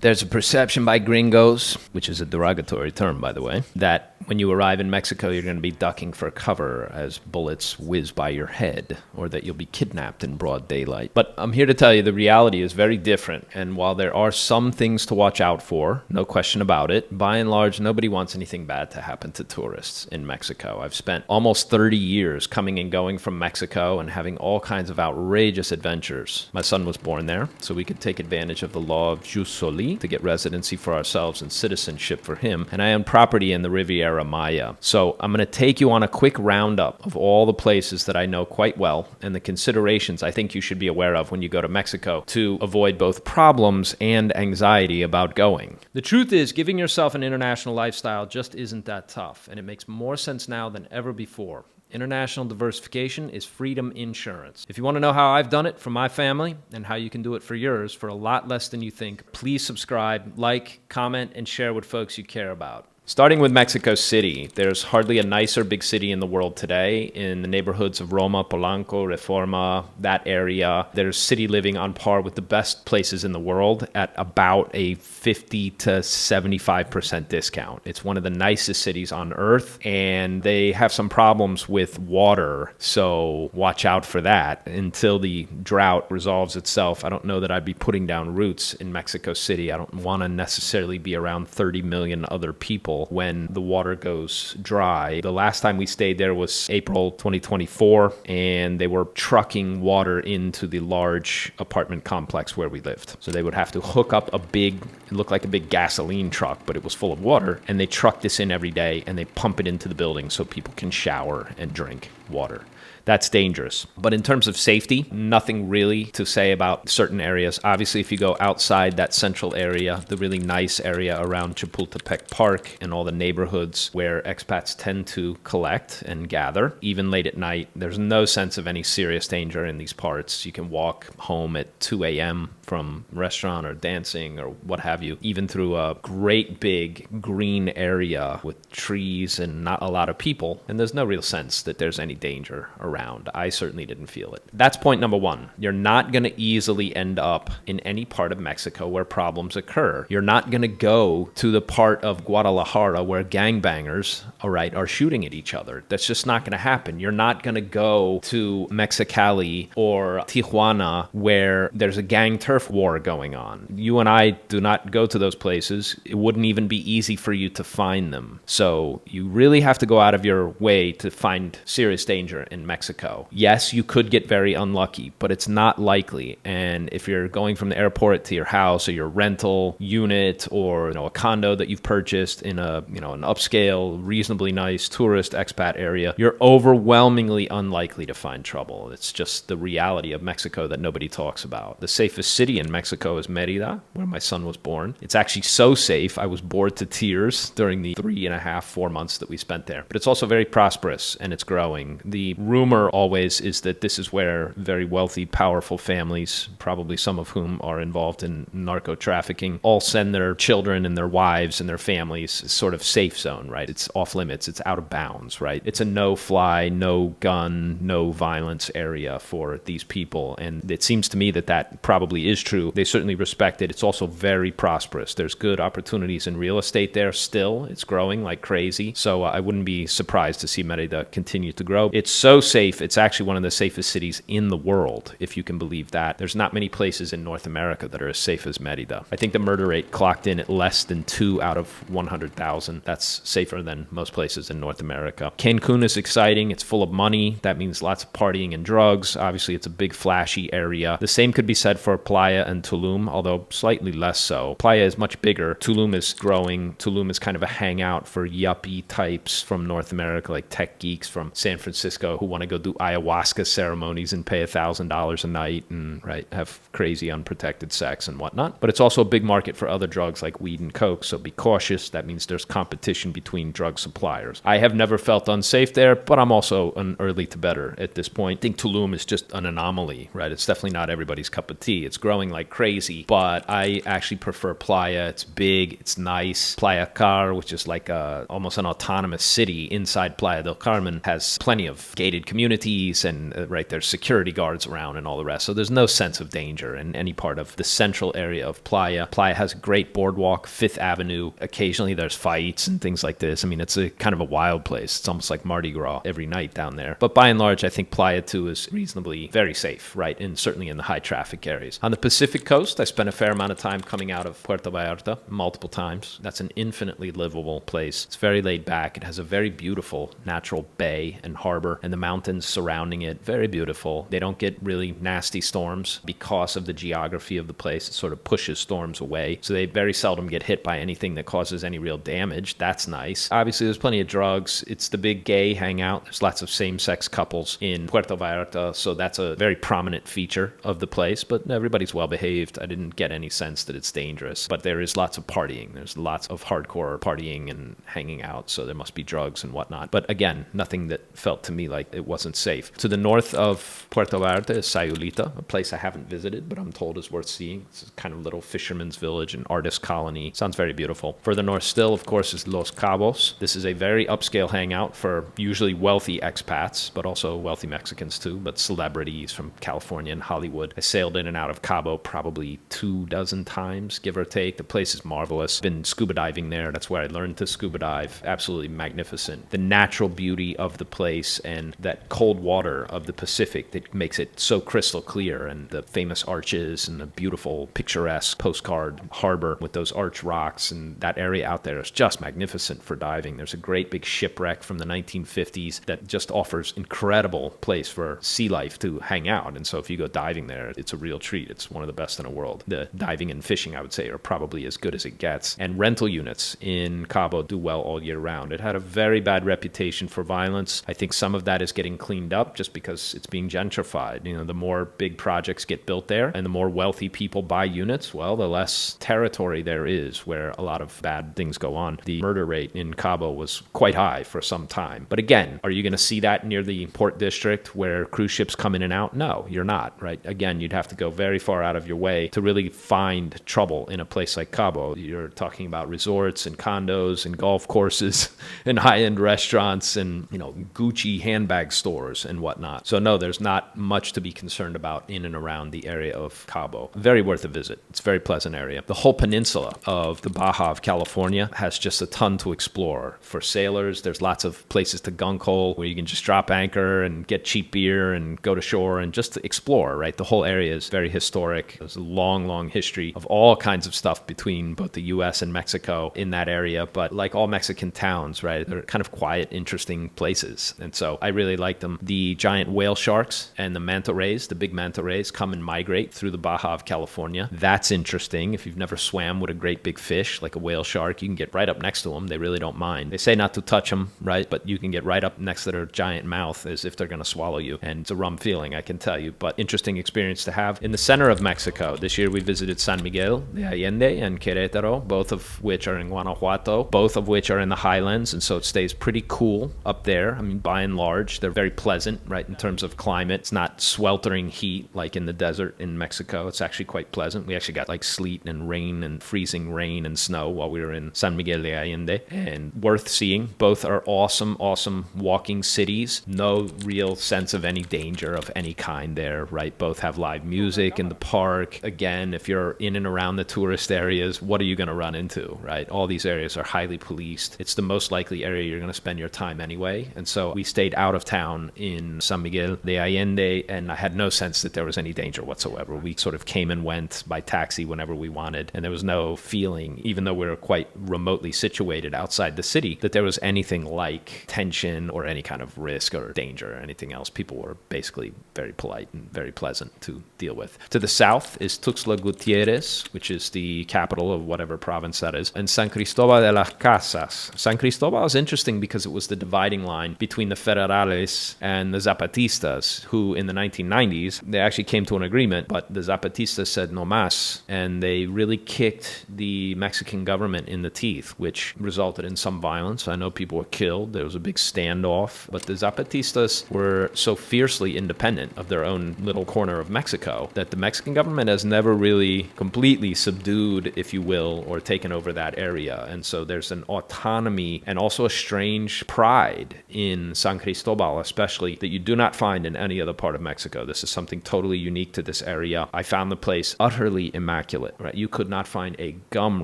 There's a perception by gringos, which is a derogatory term, by the way, that when you arrive in Mexico, you're going to be ducking for cover as bullets whiz by your head, or that you'll be kidnapped in broad daylight. But I'm here to tell you the reality is very different. And while there are some things to watch out for, no question about it, by and large, nobody wants anything bad to happen to tourists in Mexico. I've spent almost 30 years coming and going from Mexico and having all kinds of outrageous adventures. My son was born there, so we could take advantage of the law of jus soli to get residency for ourselves and citizenship for him. And I own property in the Riviera Maya. So I'm going to take you on a quick roundup of all the places that I know quite well and the considerations I think you should be aware of when you go to Mexico to avoid both problems and anxiety about going. The truth is, giving yourself an international lifestyle just isn't that tough, and it makes more sense now than ever before. International diversification is freedom insurance. If you want to know how I've done it for my family and how you can do it for yours for a lot less than you think, please subscribe, like, comment, and share with folks you care about. Starting with Mexico City, there's hardly a nicer big city in the world today. In the neighborhoods of Roma, Polanco, Reforma, that area, there's city living on par with the best places in the world at about a 50 to 75% discount. It's one of the nicest cities on earth, and they have some problems with water, so watch out for that until the drought resolves itself. I don't know that I'd be putting down roots in Mexico City. I don't want to necessarily be around 30 million other people when the water goes dry. The last time we stayed there was April 2024, and they were trucking water into the large apartment complex where we lived. So they would have to hook up it looked like a big gasoline truck, but it was full of water, and they truck this in every day, and they pump it into the building so people can shower and drink water. That's dangerous. But in terms of safety, nothing really to say about certain areas. Obviously, if you go outside that central area, the really nice area around Chapultepec Park and all the neighborhoods where expats tend to collect and gather, even late at night, there's no sense of any serious danger in these parts. You can walk home at 2 a.m. from a restaurant or dancing or what have you, even through a great big green area with trees and not a lot of people. And there's no real sense that there's any danger around. I certainly didn't feel it. That's point number one. You're not going to easily end up in any part of Mexico where problems occur. You're not going to go to the part of Guadalajara where gangbangers, are shooting at each other. That's just not going to happen. You're not going to go to Mexicali or Tijuana where there's a gang turf war going on. You and I do not go to those places. It wouldn't even be easy for you to find them. So you really have to go out of your way to find serious danger in Mexico. Yes, you could get very unlucky, but it's not likely. And if you're going from the airport to your house or your rental unit or a condo that you've purchased in an upscale, reasonably nice tourist expat area, you're overwhelmingly unlikely to find trouble. It's just the reality of Mexico that nobody talks about. The safest city in Mexico is Merida, where my son was born. It's actually so safe, I was bored to tears during the 3.5-4 months that we spent there. But it's also very prosperous, and it's growing. The rumor always is that this is where very wealthy, powerful families, probably some of whom are involved in narco trafficking, all send their children and their wives and their families. It's sort of safe zone, right? It's off limits. It's out of bounds, right? It's a no-fly, no-gun, no-violence area for these people. And it seems to me that probably is true. They certainly respect it. It's also very prosperous. There's good opportunities in real estate there still. It's growing like crazy. So I wouldn't be surprised to see Merida continue to grow. It's so safe. It's actually one of the safest cities in the world, if you can believe that. There's not many places in North America that are as safe as Merida. I think the murder rate clocked in at less than 2 out of 100,000. That's safer than most places in North America. Cancun is exciting. It's full of money. That means lots of partying and drugs. Obviously, it's a big, flashy area. The same could be said for Playa and Tulum, although slightly less so. Playa is much bigger. Tulum is growing. Tulum is kind of a hangout for yuppie types from North America, like tech geeks from San Francisco who want to go do ayahuasca ceremonies and pay $1,000 a night and have crazy unprotected sex and whatnot. But it's also a big market for other drugs like weed and coke, so be cautious. That means there's competition between drug suppliers. I have never felt unsafe there, but I'm also an early to bedder at this point. I think Tulum is just an anomaly, right? It's definitely not everybody's cup of tea. It's growing like crazy, but I actually prefer for playa. It's big, it's nice. Playa Car, which is like almost an autonomous city inside Playa del Carmen, has plenty of gated communities and right there's security guards around and all the rest. So there's no sense of danger in any part of the central area of Playa. Playa has a great boardwalk, Fifth Avenue. Occasionally there's fights and things like this. I mean, it's a kind of a wild place. It's almost like Mardi Gras every night down there. But by and large, I think Playa too is reasonably very safe, right? And certainly in the high traffic areas. On the Pacific coast, I spent a fair amount of time coming out of Puerto Vallarta multiple times. That's an infinitely livable place. It's very laid back. It has a very beautiful natural bay and harbor and the mountains surrounding it. Very beautiful. They don't get really nasty storms because of the geography of the place. It sort of pushes storms away. So they very seldom get hit by anything that causes any real damage. That's nice. Obviously, there's plenty of drugs. It's the big gay hangout. There's lots of same-sex couples in Puerto Vallarta, so that's a very prominent feature of the place, but everybody's well behaved. I didn't get any sense that it's dangerous, but there is lots of partying. There's lots of hardcore partying and hanging out, so there must be drugs and whatnot. But again, nothing that felt to me like it wasn't safe. To the north of Puerto Vallarta is Sayulita, a place I haven't visited, but I'm told is worth seeing. It's a kind of little fisherman's village and artist colony. Sounds very beautiful. Further north still, of course, is Los Cabos. This is a very upscale hangout for usually wealthy expats, but also wealthy Mexicans too, but celebrities from California and Hollywood. I sailed in and out of Cabo probably 24 times, give or take. The place is marvelous. Been scuba diving there. That's where I learned to scuba dive. Absolutely magnificent. The natural beauty of the place and that cold water of the Pacific that makes it so crystal clear, and the famous arches and the beautiful picturesque postcard harbor with those arch rocks, and that area out there is just magnificent for diving. There's a great big shipwreck from the 1950s that just offers incredible place for sea life to hang out. And so if you go diving there, it's a real treat. It's one of the best in the world. The diving and fishing, I would say, are probably as good as it gets. And rental units in Cabo do well all year round. It had a very bad reputation for violence. I think some of that is getting cleaned up just because it's being gentrified. You know, the more big projects get built there and the more wealthy people buy units, well, the less territory there is where a lot of bad things go on. The murder rate in Cabo was quite high for some time. But again, are you going to see that near the port district where cruise ships come in and out? No, you're not, right? Again, you'd have to go very far out of your way to really find trouble in a place like Cabo. You're talking about resorts and condos and golf courses and high-end restaurants and, you know, Gucci handbag stores and whatnot. So no, there's not much to be concerned about in and around the area of Cabo. Very worth a visit. It's a very pleasant area. The whole peninsula of the Baja of California has just a ton to explore. For sailors, there's lots of places to gunk hole where you can just drop anchor and get cheap beer and go to shore and just to explore, right? The whole area is very historic. There's a long, long history of all kinds of stuff between both the U.S. and Mexico in that area. But like all Mexican towns, right, they're kind of quiet, interesting places. And so I really like them. The giant whale sharks and the manta rays, the big manta rays, come and migrate through the Baja of California. That's interesting. If you've never swam with a great big fish like a whale shark, you can get right up next to them. They really don't mind. They say not to touch them, right? But you can get right up next to their giant mouth as if they're going to swallow you. And it's a rum feeling, I can tell you. But interesting experience to have. In the center of Mexico, this year we visited San Miguel de Allende and Queretaro, both of which are in Guanajuato, both of which are in the highlands. And so it stays pretty cool up there. I mean, by and large, they're very pleasant, right, in terms of climate. It's not sweltering heat like in the desert in Mexico. It's actually quite pleasant. We actually got like sleet and rain and freezing rain and snow while we were in San Miguel de Allende, and worth seeing. Both are awesome, awesome walking cities. No real sense of any danger of any kind there, right? Both have live music in the park. Again, if you're in and around the tourist areas, what are you going to run into, right? All these areas are highly policed. It's the most likely area you're going to spend your time anyway. And so we stayed out of town in San Miguel de Allende, and I had no sense that there was any danger whatsoever. We sort of came and went by taxi whenever we wanted, and there was no feeling, even though we were quite remotely situated outside the city, that there was anything like tension or any kind of risk or danger or anything else. People were basically very polite and very pleasant to deal with. To the south is Tuxtla Gutiérrez, which is the capital of whatever province that is, and San Cristobal de las Casas. San Cristobal is interesting because it was the dividing line between the Federales and the Zapatistas, who in the 1990s, they actually came to an agreement, but the Zapatistas said no mas, and they really kicked the Mexican government in the teeth, which resulted in some violence. I know people were killed. There was a big standoff, but the Zapatistas were so fiercely independent of their own little corner of Mexico that the Mexican government has never really completely subdued, if you will, or taken over that area. And so there's an autonomy and also a strange pride in San Cristobal, especially, that you do not find in any other part of Mexico. This is something totally unique to this area. I found the place utterly immaculate, right? You could not find a gum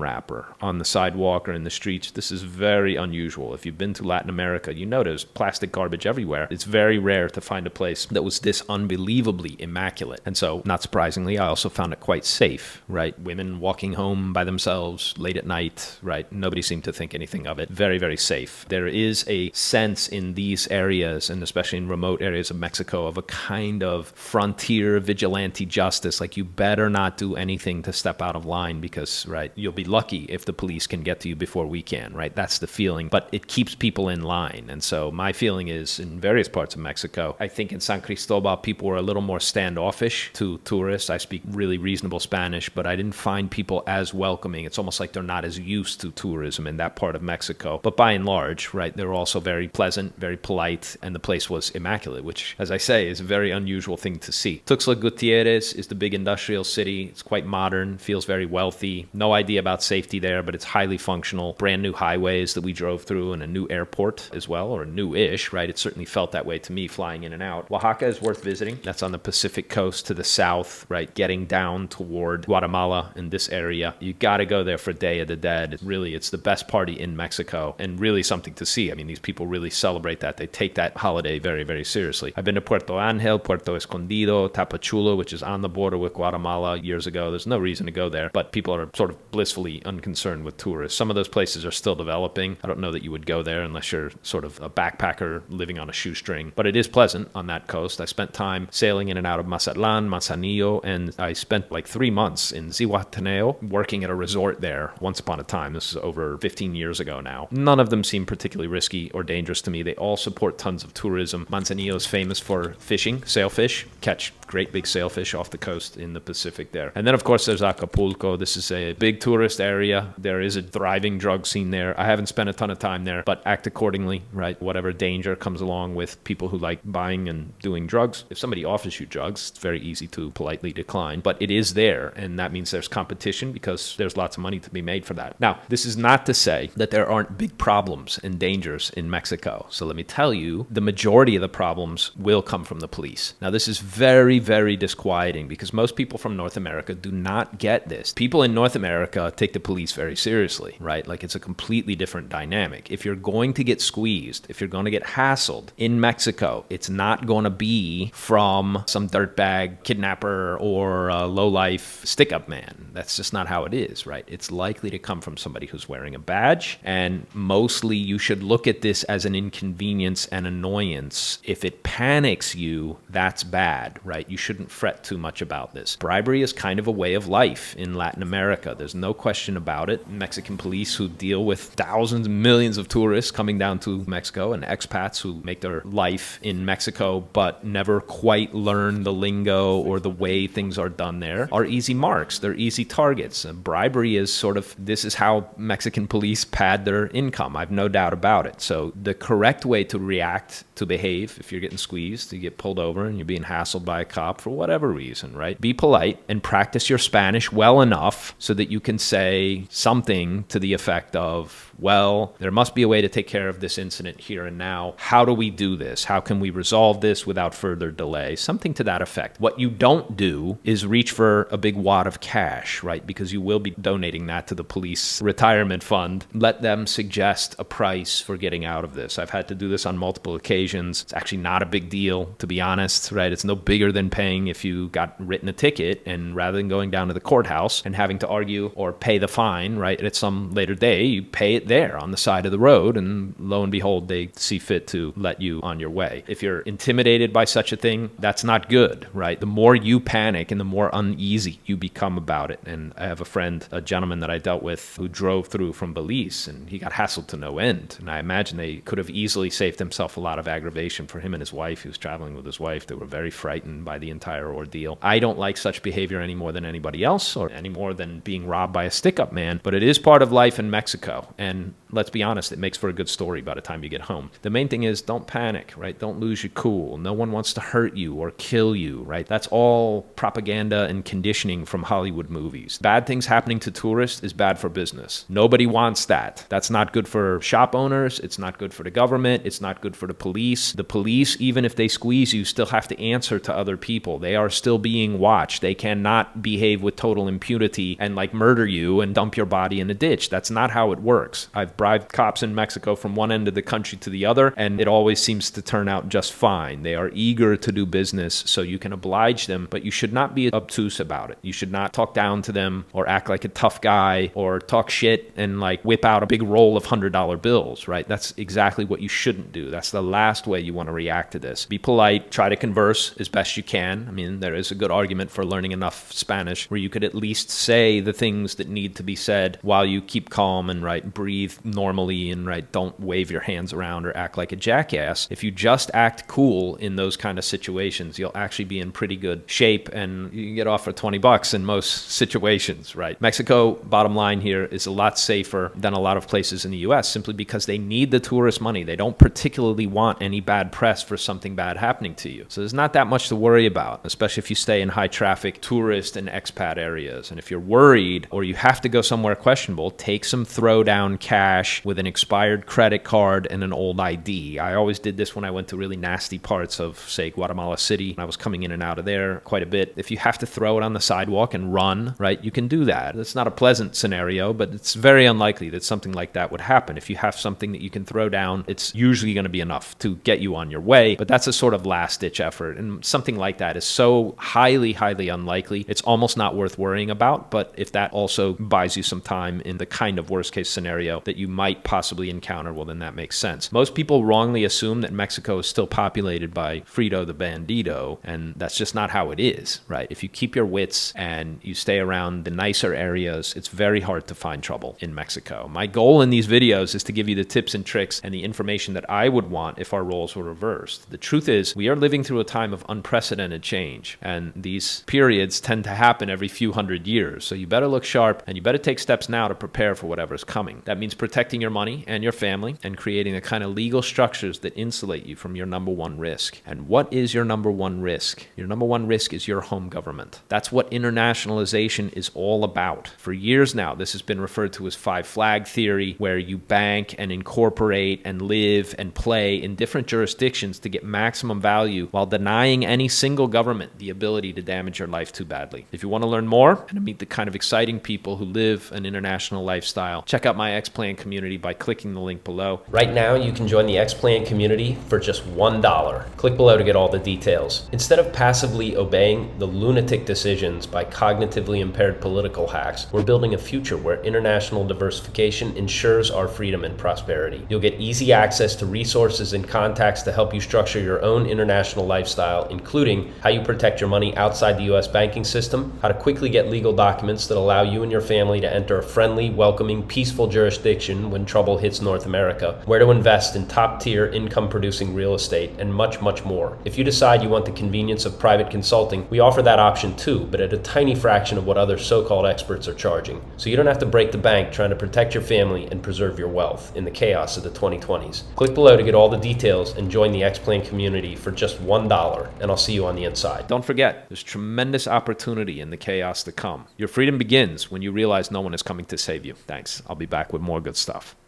wrapper on the sidewalk or in the streets. This is very unusual. If you've been to Latin America, you know there's plastic garbage everywhere. It's very rare to find a place that was this unbelievably immaculate. And so, not surprisingly, I also found it quite safe, right? Women walking home by themselves late at night, right? Nobody seemed to think anything of it. Very, very safe. There is a sense in these areas, and especially in remote areas of Mexico, of a kind of frontier vigilante justice. Like, you better not do anything to step out of line because, right, you'll be lucky if the police can get to you before we can, right? That's the feeling. But it keeps people in line. And so my feeling is, in various parts of Mexico, I think in San Cristobal, people were a little more standoffish to tourists. I speak really reasonable Spanish, but I didn't find people as welcoming. It's almost like they're not as used to tourism in that part of Mexico. But by and large, right, they're also very pleasant, very polite, and the place was immaculate, which, as I say, is a very unusual thing to see. Tuxtla Gutiérrez is the big industrial city. It's quite modern, feels very wealthy. No idea about safety there, but it's highly functional. Brand new highways that we drove through and a new airport as well, or new-ish, right? It certainly felt that way to me flying in and out. Oaxaca is worth visiting. That's on the Pacific coast to the south, right? Getting down toward Guatemala in this area. You got to go there for Day of the Dead. It's the best party in Mexico and really something to see. I mean, these people really celebrate that. They take that holiday very, very seriously. I've been to Puerto Angel, Puerto Escondido, Tapachula, which is on the border with Guatemala years ago. There's no reason to go there, but people are sort of blissfully unconcerned with tourists. Some of those places are still developing. I don't know that you would go there unless you're sort of a backpacker living on a shoestring, but it is pleasant on that coast. I spent time sailing in and out of Mazatlan, Manzanillo, and I spent like 3 months in Zihuatanejo working at a resort there once upon a time. This is over 15 years ago now. None of them seem particularly risky or dangerous to me. They all support tons of tourism. Manzanillo is famous for fishing, sailfish, catch great big sailfish off the coast in the Pacific there. And then, of course, there's Acapulco. This is a big tourist area. There is a thriving drug scene there. I haven't spent a ton of time there, but act accordingly, right? Whatever danger comes along with people who like buying and doing drugs. If somebody offers you drugs, it's very easy to politely decline, but it is there, and that means there's competition because there's lots of money to be made for that. Now, this is not to say that there aren't big problems and dangers in Mexico. So let me tell you, the majority of the problems will come from the police. Now, this is very, very disquieting because most people from North America do not get this. People in North America take the police very seriously, right? Like, it's a completely different dynamic. If you're going to get squeezed, if you're going to get hassled in Mexico, it's not going to be from some dirtbag kidnapper or a low-life stick-up man. That's just not how it is, right? It's likely to come from somebody who's wearing a badge, and mostly you should look at this as an inconvenience and annoyance. If it panics you, that's bad, right? You shouldn't fret too much about this. Bribery is kind of a way of life in Latin America. There's no question about it. Mexican police who deal with thousands, millions of tourists coming down to Mexico and expats who make their life in Mexico but never quite learn the lingo or the way things are done there are easy marks. They're easy targets. And bribery is sort of, this is how Mexican police pad their income. I've no doubt about it. So the correct way to react, to behave, if you're getting squeezed, you get pulled over and you're being hassled by a cop for whatever reason, right? Be polite and practice your Spanish well enough so that you can say something to the effect of, well, there must be a way to take care of this incident here and now. How do we do this? How can we resolve this without further delay? Something to that effect. What you don't do is reach for a big wad of cash, right? Because you will be donating that to the police retirement fund. Let them suggest a price for getting out of this. I've had to do this on multiple occasions. It's actually not a big deal, to be honest, right? It's no bigger than paying if you got written a ticket, and rather than going down to the courthouse and having to argue or pay the fine, right, at some later day, you pay it there on the side of the road, and lo and behold, they see fit to let you on your way. If you're intimidated by such a thing, that's not good, right? The more you panic and the more uneasy you become about it. And I have a friend, a gentleman that I dealt with, who drove through from Belize, and he got hassled to no end. And I imagine they could have easily saved himself a lot of aggravation for him and his wife. He was traveling with his wife. They were very frightened by the entire ordeal. I don't like such behavior any more than anybody else, or any more than being robbed by a stick-up man, but it is part of life in Mexico. And let's be honest, it makes for a good story by the time you get home. The main thing is don't panic, right? Don't lose your cool. No one wants to hurt you or kill you, right? That's all propaganda and conditioning from Hollywood movies. Bad things happening to tourists is bad for business. Nobody wants that. That's not good for shop owners. It's not good for the government. It's not good for the police. The police, even if they squeeze you, still have to answer to other people. They are still being watched. They cannot behave with total impunity and like murder you and dump your body in a ditch. That's not how it works. I've bribed cops in Mexico from one end of the country to the other, and it always seems to turn out just fine. They are eager to do business, so you can oblige them, but you should not be obtuse about it. You should not talk down to them or act like a tough guy or talk shit and like whip out a big roll of $100 bills, right? That's exactly what you shouldn't do. That's the last way you want to react to this. Be polite, try to converse as best you can. I mean, there is a good argument for learning enough Spanish where you could at least say the things that need to be said while you keep calm and right, breathe normally and right, don't wave your hands around or act like a jackass. If you just act cool in those kind of situations, you'll actually be in pretty good shape and you can get off for $20 in most situations, right? Mexico, bottom line here, is a lot safer than a lot of places in the US simply because they need the tourist money. They don't particularly want any bad press for something bad happening to you. So there's not that much to worry about, especially if you stay in high traffic tourist and expat areas. And if you're worried or you have to go somewhere questionable, take some throwdown cash with an expired credit card and an old ID. I always did this when I went to really nasty parts of, say, Guatemala City. I was coming in and out of there quite a bit. If you have to throw it on the sidewalk and run, right, you can do that. It's not a pleasant scenario, but it's very unlikely that something like that would happen. If you have something that you can throw down, it's usually going to be enough to get you on your way, but that's a sort of last-ditch effort, and something like that is so highly, highly unlikely, it's almost not worth worrying about. But if that also buys you some time in the kind of worst-case scenario that you might possibly encounter, well, then that makes sense. Most people wrongly assume that Mexico is still populated by Frito the Bandito, and that's just not how it is, right? If you keep your wits and you stay around the nicer areas, it's very hard to find trouble in Mexico. My goal in these videos is to give you the tips and tricks and the information that I would want if our roles were reversed. The truth is, we are living through a time of unprecedented change, and these periods tend to happen every few hundred years. So you better look sharp, and you better take steps now to prepare for whatever's coming. That means protecting your money and your family and creating the kind of legal structures that insulate you from your number one risk. And what is your number one risk? Your number one risk is your home government. That's what internationalization is all about. For years now, this has been referred to as five flag theory, where you bank and incorporate and live and play in different jurisdictions to get maximum value while denying any single government the ability to damage your life too badly. If you want to learn more and to meet the kind of exciting people who live an international lifestyle, check out my X-Plan community by clicking the link below. Right now, you can join the X-Plan community for just $1. Click below to get all the details. Instead of passively obeying the lunatic decisions by cognitively impaired political hacks, we're building a future where international diversification ensures our freedom and prosperity. You'll get easy access to resources and contacts to help you structure your own international lifestyle, including how you protect your money outside the US banking system, how to quickly get legal documents that allow you and your family to enter a friendly, welcoming, peaceful jurisdiction when trouble hits North America, where to invest in top-tier income-producing real estate, and much, much more. If you decide you want the convenience of private consulting, we offer that option too, but at a tiny fraction of what other so-called experts are charging. So you don't have to break the bank trying to protect your family and preserve your wealth in the chaos of the 2020s. Click below to get all the details and join the X-Plan community for just $1, and I'll see you on the inside. Don't forget, there's tremendous opportunity in the chaos to come. Your freedom begins when you realize no one is coming to save you. Thanks. I'll be back with more good stuff.